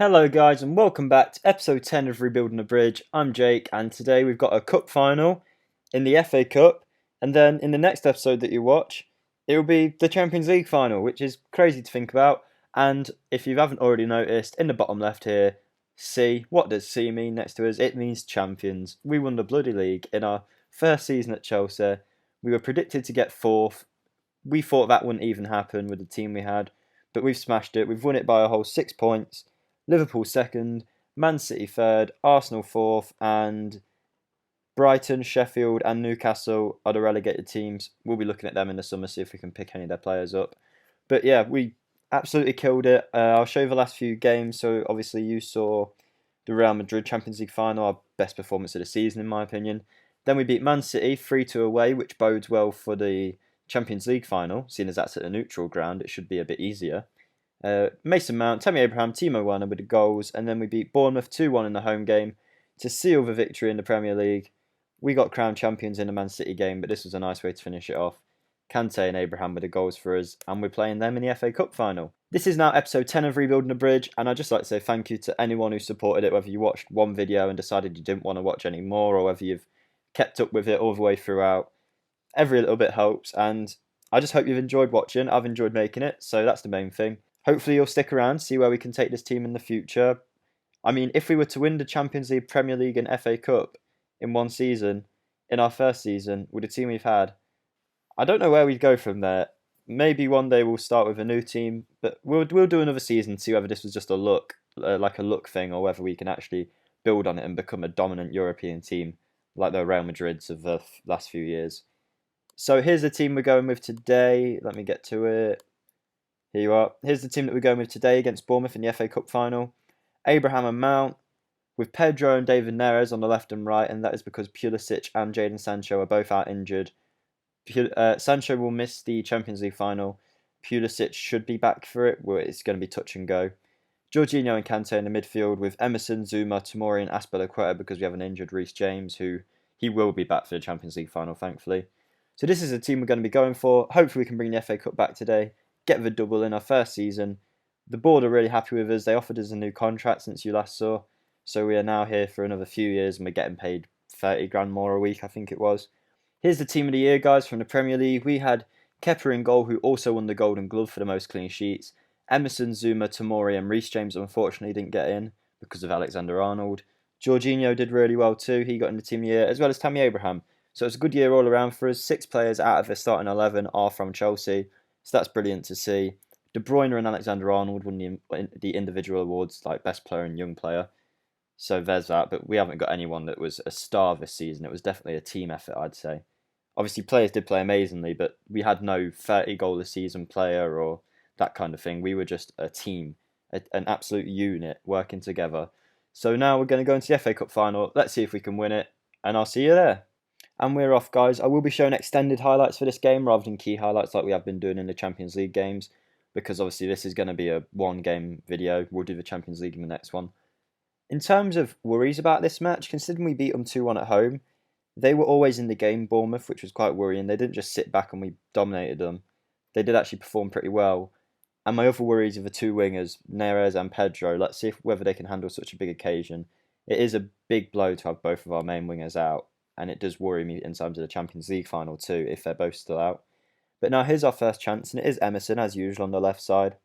Hello guys and welcome back to episode 10 of Rebuilding a Bridge. I'm Jake and today we've got a cup final in the FA Cup, and then in the next episode that you watch it will be the Champions League final, which is crazy to think about. And if you haven't already noticed, in the bottom left here, C, what does C mean next to us? It means champions. We won the bloody league in our first season at Chelsea. We were predicted to get fourth. We thought that wouldn't even happen with the team we had, but we've smashed it. We've won it by a whole 6 points. Liverpool second, Man City third, Arsenal fourth, and Brighton, Sheffield and Newcastle are the relegated teams. We'll be looking at them in the summer, see if we can pick any of their players up. But yeah, we absolutely killed it. I'll show you the last few games. So obviously you saw the Real Madrid Champions League final, our best performance of the season in my opinion. Then we beat Man City 3-2 away, which bodes well for the Champions League final. Seeing as that's at a neutral ground, it should be a bit easier. Mason Mount, Tammy Abraham, Timo Werner with the goals, and then we beat Bournemouth 2-1 in the home game to seal the victory in the Premier League. We got crowned champions in the Man City game, but this was a nice way to finish it off. Kante and Abraham with the goals for us, and we're playing them in the FA Cup final. This is now episode 10 of Rebuilding a Bridge, and I'd just like to say thank you to anyone who supported it, whether you watched one video and decided you didn't want to watch any more, or whether you've kept up with it all the way throughout. Every little bit helps, and I just hope you've enjoyed watching. I've enjoyed making it, so that's the main thing. Hopefully you'll stick around, see where we can take this team in the future. I mean, if we were to win the Champions League, Premier League and FA Cup in one season, in our first season, with the team we've had, I don't know where we'd go from there. Maybe one day we'll start with a new team, but we'll do another season to see whether this was just a look, like a look thing, or whether we can actually build on it and become a dominant European team, like the Real Madrids of the last few years. So here's the team we're going with today. Let me get to it. Here you are. Here's the team that we're going with today against Bournemouth in the FA Cup final. Abraham and Mount, with Pedro and David Neres on the left and right, and that is because Pulisic and Jadon Sancho are both out injured. Sancho will miss the Champions League final. Pulisic should be back for it, where it's going to be touch and go. Jorginho and Kante in the midfield with Emerson, Zuma, Tomori and Azpilicueta, because we have an injured Reece James, who he will be back for the Champions League final, thankfully. So this is the team we're going to be going for. Hopefully we can bring the FA Cup back today, get the double in our first season. The board are really happy with us. They offered us a new contract since you last saw. So we are now here for another few years and we're getting paid 30 grand more a week, I think it was. Here's the team of the year, guys, from the Premier League. We had Kepa in goal, who also won the Golden Glove for the most clean sheets. Emerson, Zuma, Tomori and Reece James unfortunately didn't get in because of Alexander-Arnold. Jorginho did really well too. He got in the team of the year, as well as Tammy Abraham. So it's a good year all around for us. 6 players out of the starting 11 are from Chelsea. So that's brilliant to see. De Bruyne and Alexander-Arnold won the individual awards, like best player and young player. So there's that, but we haven't got anyone that was a star this season. It was definitely a team effort, I'd say. Obviously, players did play amazingly, but we had no 30-goal-a-season player or that kind of thing. We were just a team, an absolute unit working together. So now we're going to go into the FA Cup final. Let's see if we can win it, and I'll see you there. And we're off, guys. I will be showing extended highlights for this game rather than key highlights like we have been doing in the Champions League games, because obviously this is going to be a one-game video. We'll do the Champions League in the next one. In terms of worries about this match, considering we beat them 2-1 at home, they were always in the game, Bournemouth, which was quite worrying. They didn't just sit back and we dominated them. They did actually perform pretty well. And my other worries are the two wingers, Neres and Pedro. Let's see whether they can handle such a big occasion. It is a big blow to have both of our main wingers out, and it does worry me in terms of the Champions League final too, if they're both still out. But now here's our first chance, and it is Emerson, as usual, on the left side.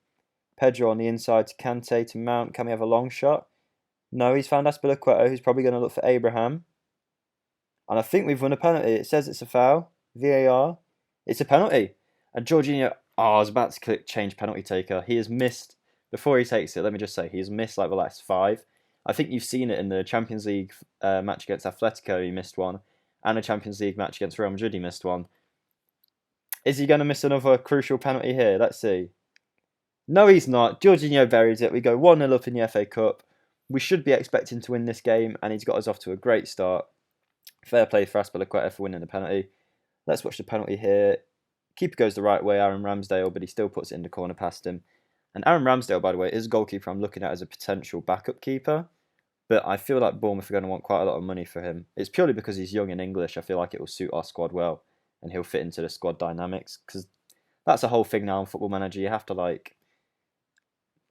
Pedro on the inside to Kante to Mount. Can we have a long shot? No, he's found Azpilicueta, who's probably going to look for Abraham. And I think we've won a penalty. It says it's a foul. VAR. It's a penalty. And Jorginho, I was about to click change penalty taker. He has missed, before he takes it, let me just say, he has missed like the last 5. I think you've seen it in the Champions League match against Atletico, he missed one. And a Champions League match against Real Madrid, he missed one. Is he going to miss another crucial penalty here? Let's see. No, he's not. Jorginho buries it. We go 1-0 up in the FA Cup. We should be expecting to win this game, and he's got us off to a great start. Fair play for Azpilicueta for winning the penalty. Let's watch the penalty here. Keeper goes the right way, Aaron Ramsdale, but he still puts it in the corner past him. And Aaron Ramsdale, by the way, is a goalkeeper I'm looking at as a potential backup keeper. But I feel like Bournemouth are going to want quite a lot of money for him. It's purely because he's young and English. I feel like it will suit our squad well, and he'll fit into the squad dynamics. Because that's the whole thing now in Football Manager. You have to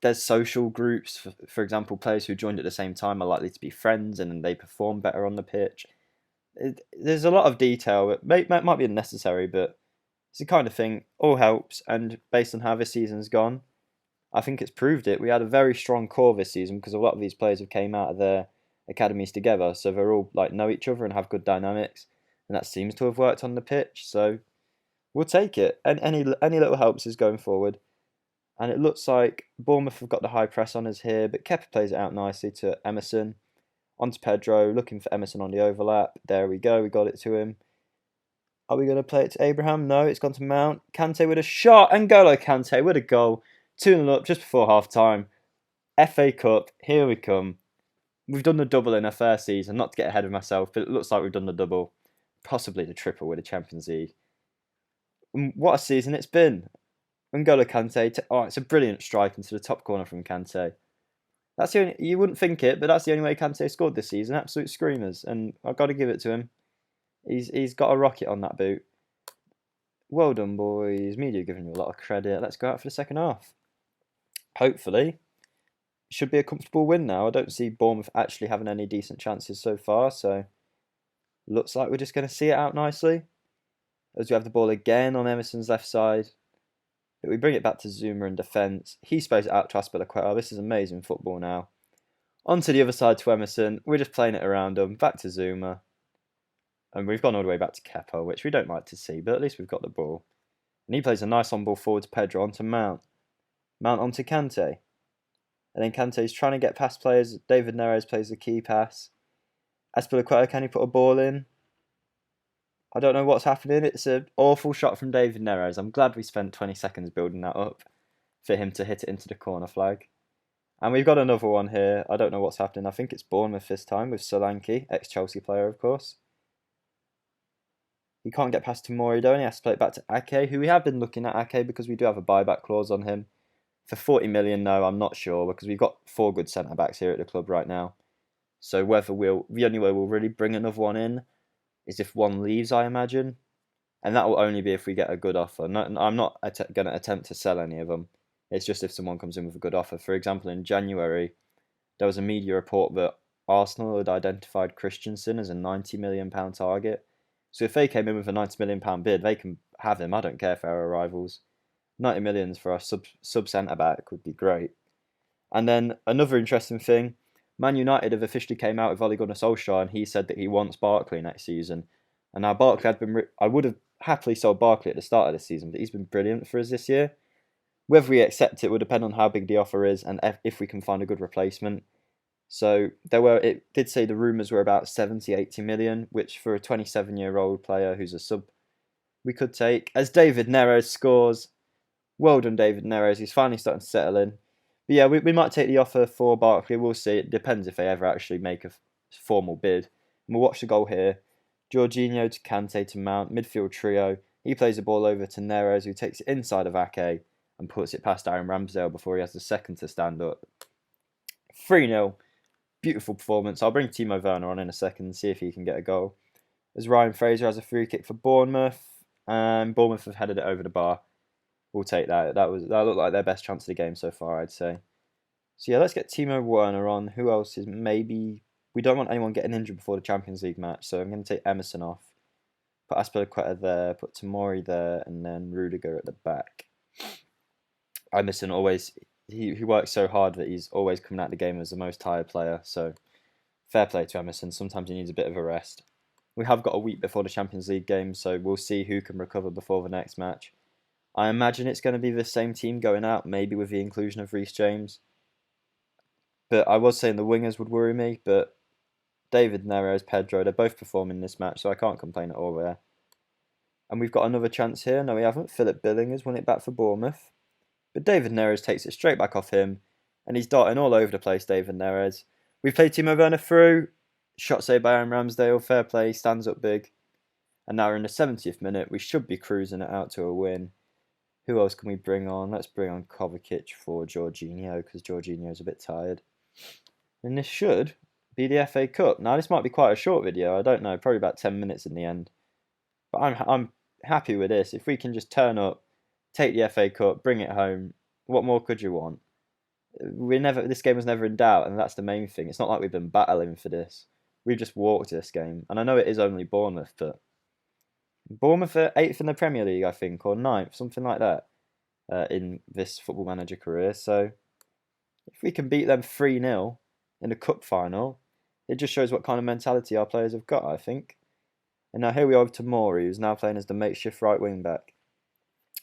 there's social groups. For example, players who joined at the same time are likely to be friends, and they perform better on the pitch. There's a lot of detail. It might be unnecessary, but it's the kind of thing all helps. And based on how this season's gone, I think it's proved it. We had a very strong core this season because a lot of these players have came out of their academies together, so they're all like know each other and have good dynamics, and that seems to have worked on the pitch. So we'll take it. And any little helps is going forward. And it looks like Bournemouth have got the high press on us here, but Kepa plays it out nicely to Emerson. On to Pedro, looking for Emerson on the overlap. There we go, we got it to him. Are we going to play it to Abraham? No, it's gone to Mount. Kante with a shot. N'Golo Kante with a goal. 2-0 up just before half time. FA Cup, here we come. We've done the double in our first season, not to get ahead of myself, but it looks like we've done the double. Possibly the triple with the Champions League. What a season it's been. N'Golo Kante, it's a brilliant strike into the top corner from Kante. That's the only, you wouldn't think it, but that's the only way Kante scored this season. Absolute screamers, and I've got to give it to him. He's got a rocket on that boot. Well done, boys. Media giving you a lot of credit. Let's go out for the second half. Hopefully, should be a comfortable win now. I don't see Bournemouth actually having any decent chances so far, so looks like we're just going to see it out nicely. As we have the ball again on Emerson's left side. But we bring it back to Zuma in defence. He sprays it out to Aspilicueta. This is amazing football now. On to the other side to Emerson. We're just playing it around him. Back to Zuma. And we've gone all the way back to Kepa, which we don't like to see, but at least we've got the ball. And he plays a nice on ball forward to Pedro onto Mount. Mount onto Kante. And then Kante's trying to get past players. David Neres plays the key pass. Aspilicueta, can he put a ball in? I don't know what's happening. It's an awful shot from David Neres. I'm glad we spent 20 seconds building that up for him to hit it into the corner flag. And we've got another one here. I don't know what's happening. I think it's Bournemouth this time with Solanke, ex-Chelsea player, of course. He can't get past Tomori though, and he has to play it back to Ake, who we have been looking at Ake because we do have a buyback clause on him. For 40 million, no, I'm not sure, because we've got 4 good centre-backs here at the club right now. So whether the only way we'll really bring another one in is if one leaves, I imagine. And that will only be if we get a good offer. I'm not going to attempt to sell any of them. It's just if someone comes in with a good offer. For example, in January, there was a media report that Arsenal had identified Christensen as a £90 million target. So if they came in with a £90 million bid, they can have him. I don't care if they're our rivals. 90 million for a sub centre-back would be great. And then another interesting thing, Man United have officially came out with Ole Gunnar Solskjaer, and he said that he wants Barkley next season. And now Barkley had been... I would have happily sold Barkley at the start of the season, but he's been brilliant for us this year. Whether we accept it will depend on how big the offer is and if we can find a good replacement. So it did say the rumours were about 70, 80 million, which for a 27-year-old player who's a sub, we could take. As David Neres scores, well done David Neres, he's finally starting to settle in. But yeah, we might take the offer for Barkley, we'll see. It depends if they ever actually make a formal bid. And we'll watch the goal here. Jorginho to Kante to Mount, midfield trio. He plays the ball over to Neres, who takes it inside of Ake and puts it past Aaron Ramsdale before he has the second to stand up. 3-0. Beautiful performance. I'll bring Timo Werner on in a second and see if he can get a goal. As Ryan Fraser has a free kick for Bournemouth, and Bournemouth have headed it over the bar. We'll take that. That looked like their best chance of the game so far, I'd say. So yeah, let's get Timo Werner on. Who else is maybe... We don't want anyone getting injured before the Champions League match, so I'm going to take Emerson off. Put Aspilicueta there, put Tomori there, and then Rudiger at the back. Emerson always... He works so hard that he's always coming out of the game as the most tired player, so fair play to Emerson. Sometimes he needs a bit of a rest. We have got a week before the Champions League game, so we'll see who can recover before the next match. I imagine it's going to be the same team going out, maybe with the inclusion of Reece James. But I was saying the wingers would worry me, but David Neres, Pedro, they're both performing this match, so I can't complain at all there. And we've got another chance here. No, we haven't. Philip Billinger's won it back for Bournemouth. But David Neres takes it straight back off him, and he's darting all over the place, David Neres. We've played Timo Werner through. Shot saved by Aaron Ramsdale. Fair play, stands up big. And now we're in the 70th minute. We should be cruising it out to a win. Who else can we bring on? Let's bring on Kovacic for Jorginho, because Jorginho's a bit tired. And this should be the FA Cup. Now, this might be quite a short video. I don't know, probably about 10 minutes in the end. But I'm happy with this. If we can just turn up, take the FA Cup, bring it home, what more could you want? This game was never in doubt, and that's the main thing. It's not like we've been battling for this. We've just walked this game, and I know it is only Bournemouth, but Bournemouth are 8th in the Premier League, I think, or 9th, something like that, in this Football Manager career. So if we can beat them 3-0 in a cup final, it just shows what kind of mentality our players have got, I think. And now here we are with Tomori, who's now playing as the makeshift right wing back.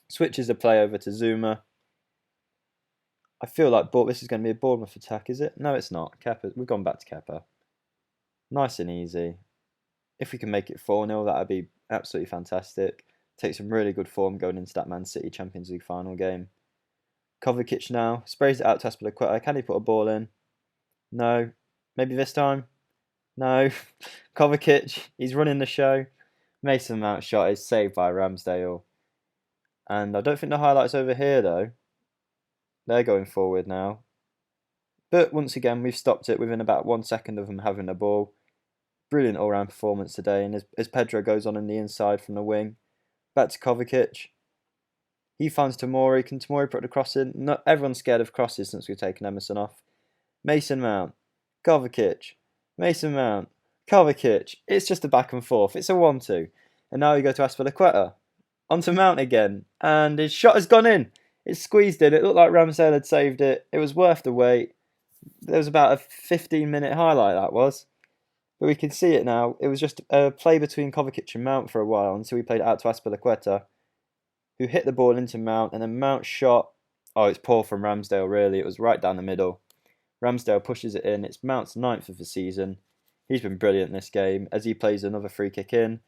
Switches the play over to Zuma. I feel like this is going to be a Bournemouth attack, is it? No, it's not. Kepa, we've gone back to Kepa. Nice and easy. If we can make it 4-0, that would be absolutely fantastic. Take some really good form going into that Man City Champions League final game. Kovacic now. Sprays it out to Aspilicueta. Can he put a ball in? No. Maybe this time? No. Kovacic, he's running the show. Mason Mount's shot is saved by Ramsdale. And I don't think the highlight's over here, though. They're going forward now. But once again, we've stopped it within about 1 second of them having the ball. Brilliant all-round performance today. And as Pedro goes on the inside from the wing, back to Kovacic. He finds Tomori. Can Tomori put the cross in? No, everyone's scared of crosses since we've taken Emerson off. Mason Mount. Kovacic. Mason Mount. Kovacic. It's just a back and forth. It's a 1-2. And now we go to Aspilicueta. Onto Mount again. And his shot has gone in. It squeezed in. It looked like Ramsdale had saved it. It was worth the wait. There was about a 15-minute highlight, that was. But we can see it now. It was just a play between Kovacic and Mount for a while until we played it out to Aspilicueta, who hit the ball into Mount, and then Mount shot. Oh, it's poor from Ramsdale, really. It was right down the middle. Ramsdale pushes it in. It's Mount's 9th of the season. He's been brilliant this game as he plays another free kick in.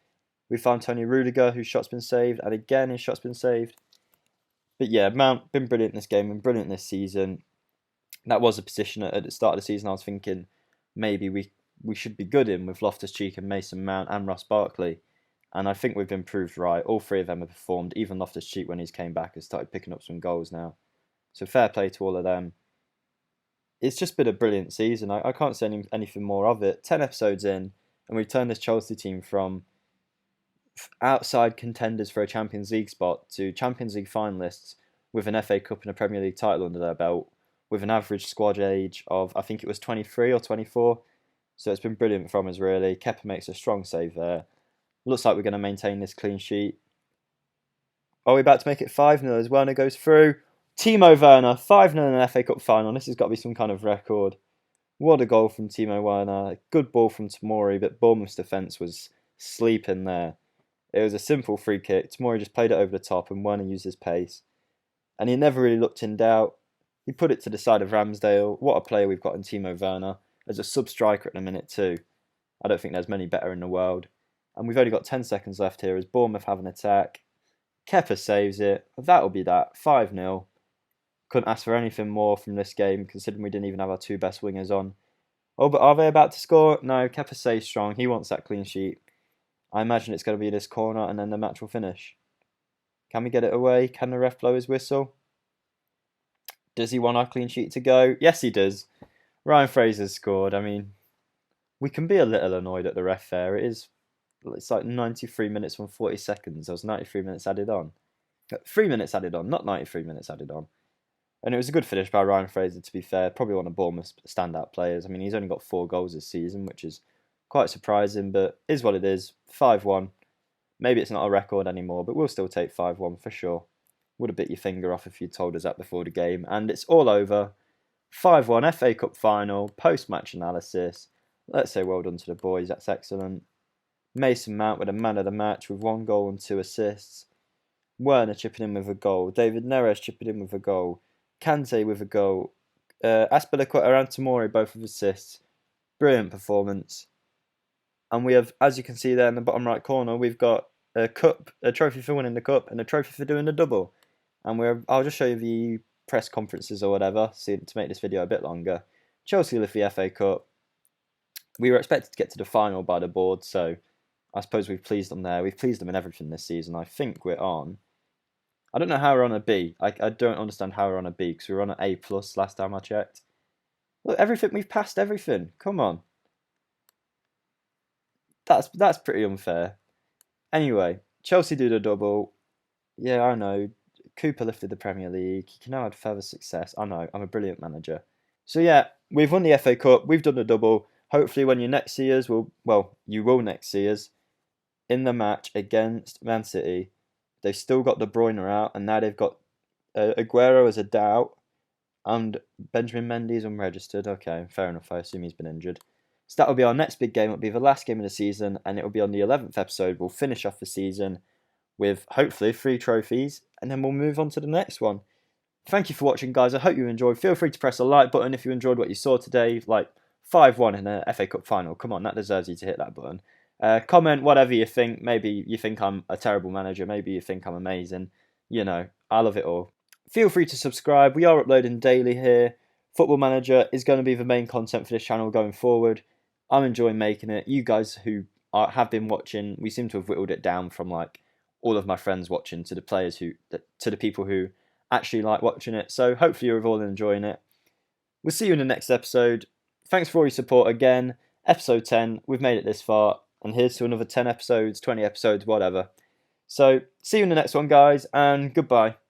We found Tony Rudiger, whose shot's been saved, and again his shot's been saved. But yeah, Mount been brilliant this game and brilliant this season. That was a position at the start of the season I was thinking maybe we should be good in with Loftus-Cheek and Mason Mount and Ross Barkley. And I think we've been proved right. All three of them have performed. Even Loftus-Cheek, when he's came back, has started picking up some goals now. So fair play to all of them. It's just been a brilliant season. I can't say anything more of it. 10 episodes in, and we've turned this Chelsea team from outside contenders for a Champions League spot to Champions League finalists with an FA Cup and a Premier League title under their belt, with an average squad age of, I think it was 23 or 24. So it's been brilliant from us, really. Kepa makes a strong save there. Looks like we're going to maintain this clean sheet. Are we about to make it 5-0 as Werner goes through? Timo Werner, 5-0 in an FA Cup final. This has got to be some kind of record. What a goal from Timo Werner. Good ball from Tomori, but Bournemouth's defence was sleeping there. It was a simple free kick. Tomori just played it over the top and Werner used his pace. And he never really looked in doubt. He put it to the side of Ramsdale. What a player we've got in Timo Werner. As a sub-striker at the minute too. I don't think there's many better in the world. And we've only got 10 seconds left here as Bournemouth have an attack. Kepa saves it. That'll be that. 5-0. Couldn't ask for anything more from this game, considering we didn't even have our two best wingers on. Oh, but are they about to score? No, Kepa stays strong. He wants that clean sheet. I imagine it's going to be this corner and then the match will finish. Can we get it away? Can the ref blow his whistle? Does he want our clean sheet to go? Yes, he does. Ryan Fraser's scored. I mean, we can be a little annoyed at the ref there. It's like 93 minutes and 40 seconds. There was 93 minutes added on. 3 minutes added on, not 93 minutes added on. And it was a good finish by Ryan Fraser, to be fair. Probably one of Bournemouth's standout players. I mean, he's only got 4 goals this season, which is quite surprising, but is what it is. 5-1. Maybe it's not a record anymore, but we'll still take 5-1 for sure. Would have bit your finger off if you'd told us that before the game. And it's all over. 5-1 FA Cup final, post-match analysis. Let's say well done to the boys, that's excellent. Mason Mount with a man of the match with 1 goal and 2 assists. Werner chipping in with a goal. David Neres chipping in with a goal. Kante with a goal. Aspilicueta and Tomori both with assists. Brilliant performance. And we have, as you can see there in the bottom right corner, we've got a cup, a trophy for winning the cup, and a trophy for doing the double. And I'll just show you the press conferences or whatever, to make this video a bit longer. Chelsea lift the FA Cup. We were expected to get to the final by the board, so I suppose we've pleased them there. We've pleased them in everything this season. I think we're on. I don't know how we're on a B. I don't understand how we're on a B, because we were on an A+ last time I checked. Look, everything, we've passed everything. Come on. That's pretty unfair. Anyway, Chelsea do the double. Yeah, I know. Cooper lifted the Premier League. He can now add further success. I know, I'm a brilliant manager. So yeah, we've won the FA Cup. We've done a double. Hopefully when you next see us, you will next see us in the match against Man City. They've still got De Bruyne out, and now they've got Aguero as a doubt, and Benjamin Mendy's unregistered. Okay, fair enough. I assume he's been injured. So that will be our next big game. It'll be the last game of the season, and it will be on the 11th episode. We'll finish off the season with hopefully 3 trophies, and then we'll move on to the next one. Thank you for watching, guys. I hope you enjoyed. Feel free to press the like button if you enjoyed what you saw today, like 5-1 in a FA Cup final. Come on, that deserves you to hit that button. Comment whatever you think. Maybe you think I'm a terrible manager. Maybe you think I'm amazing. You know, I love it all. Feel free to subscribe. We are uploading daily here. Football Manager is going to be the main content for this channel going forward. I'm enjoying making it. You guys who have been watching, we seem to have whittled it down from like all of my friends watching to the people who actually like watching it. So hopefully you're all enjoying it. We'll see you in the next episode. Thanks for all your support again. Episode 10, we've made it this far, and here's to another 10 episodes, 20 episodes, whatever. So see you in the next one, guys, and goodbye.